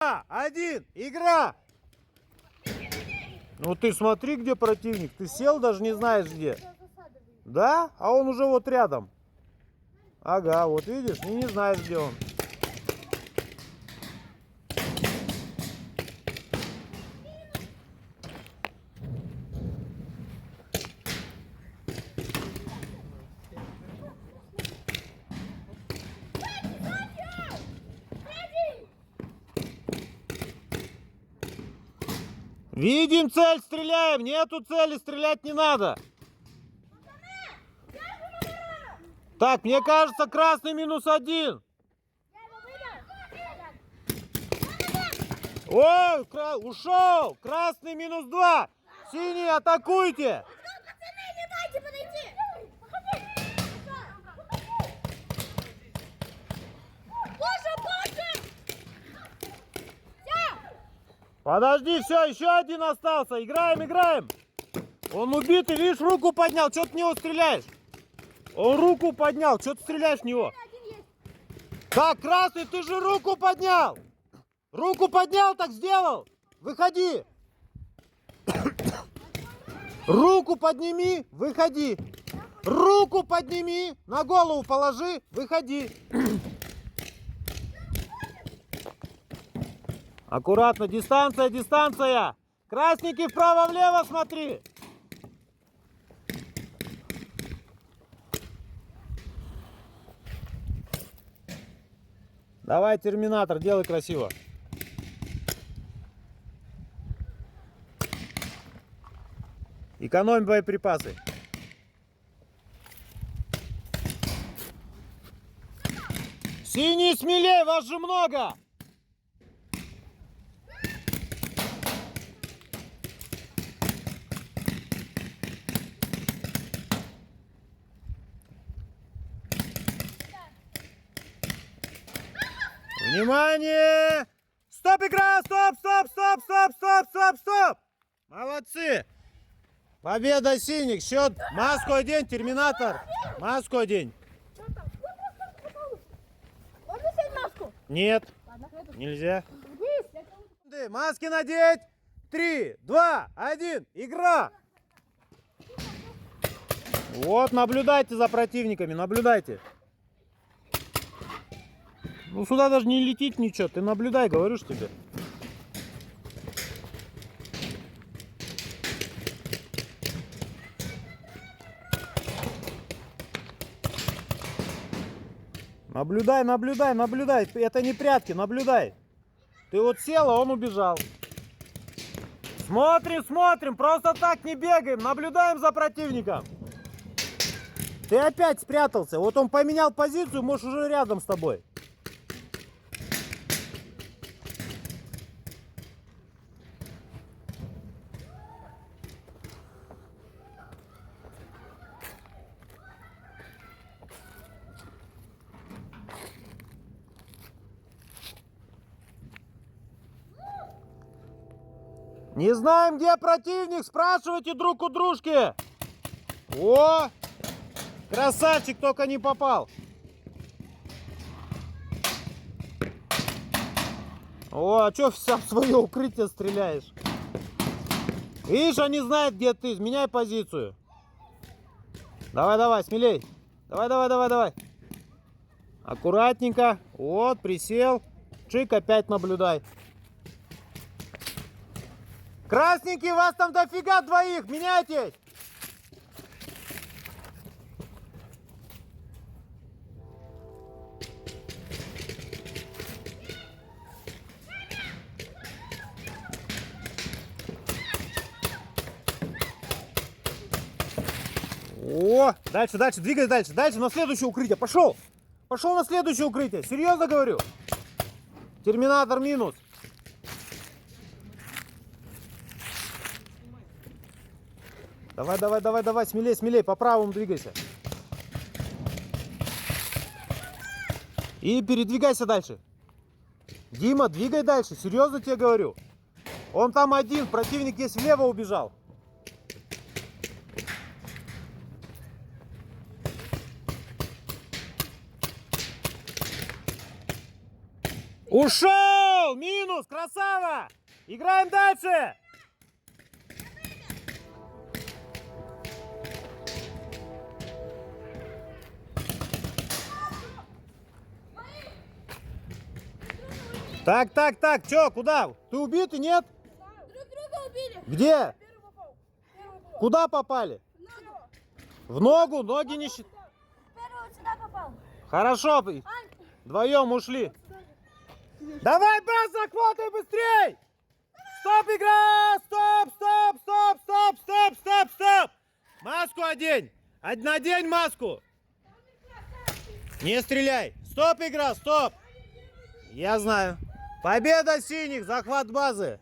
1, игра! Ну ты смотри, где противник. Ты сел, даже не знаешь где. Да? А он уже вот рядом. Ага, вот видишь, и не знаешь, где он. Видим цель, стреляем. Нету цели, стрелять не надо. Так, мне кажется, красный -1. Ой, ушел. Красный -2. Синий, атакуйте. Подожди, все, еще один остался. Играем, играем. Он убитый, видишь, руку поднял. Что ты в него стреляешь? Он руку поднял. Что ты стреляешь в него? Так, красный, ты же руку поднял. Руку поднял, так сделал. Выходи. Руку подними, выходи. Руку подними, на голову положи, выходи. Аккуратно, дистанция, дистанция. Красненький вправо-влево смотри. Давай, терминатор, делай красиво. Экономь боеприпасы. Синий, смелее, вас же много. Внимание! Стоп, игра! Стоп, стоп, стоп, стоп, стоп, стоп, стоп! Молодцы! Победа синих! Счет! Маску одень, терминатор! Маску одень! Можно снять маску? Нет, нельзя. Маски надеть! 3, 2, 1, игра! Вот, наблюдайте за противниками, наблюдайте. Ну сюда даже не летит ничего, ты наблюдай, говорю ж тебе. Наблюдай, наблюдай, наблюдай, это не прятки, наблюдай. Ты вот сел, а он убежал. Смотрим, смотрим, просто так не бегаем, наблюдаем за противником. Ты опять спрятался, вот он поменял позицию, может уже рядом с тобой. Не знаем, где противник, спрашивайте друг у дружки. О, красавчик, только не попал. О, а что вся в свое укрытие стреляешь? Видишь, они знают, где ты, меняй позицию. Давай, давай, смелей. Давай, давай, давай, давай. Аккуратненько. Вот, присел. Чик, опять наблюдай. Красненький, вас там дофига двоих, меняйтесь. О, дальше, дальше, двигай дальше, дальше на следующее укрытие, пошел. Пошел на следующее укрытие, серьезно говорю. Терминатор минус. Давай, давай, давай, давай, смелей, смелей, по правому двигайся. И передвигайся дальше. Дима, двигай дальше, серьезно тебе говорю. Он там один, противник есть влево убежал. Ушел! ушел. Минус, красава. Играем дальше. Так, чё, куда? Ты убитый, нет? Друг друга убили. Где? Первый попал. Первый попал. Куда попали? В ногу? Ноги не щит. Первый вот сюда попал. Хорошо, вдвоем ушли. Давай, бас, захватай быстрей! Стоп, игра! Стоп! Маску одень! Надень маску! Не стреляй! Стоп, игра, стоп! Я знаю. Победа синих, захват базы.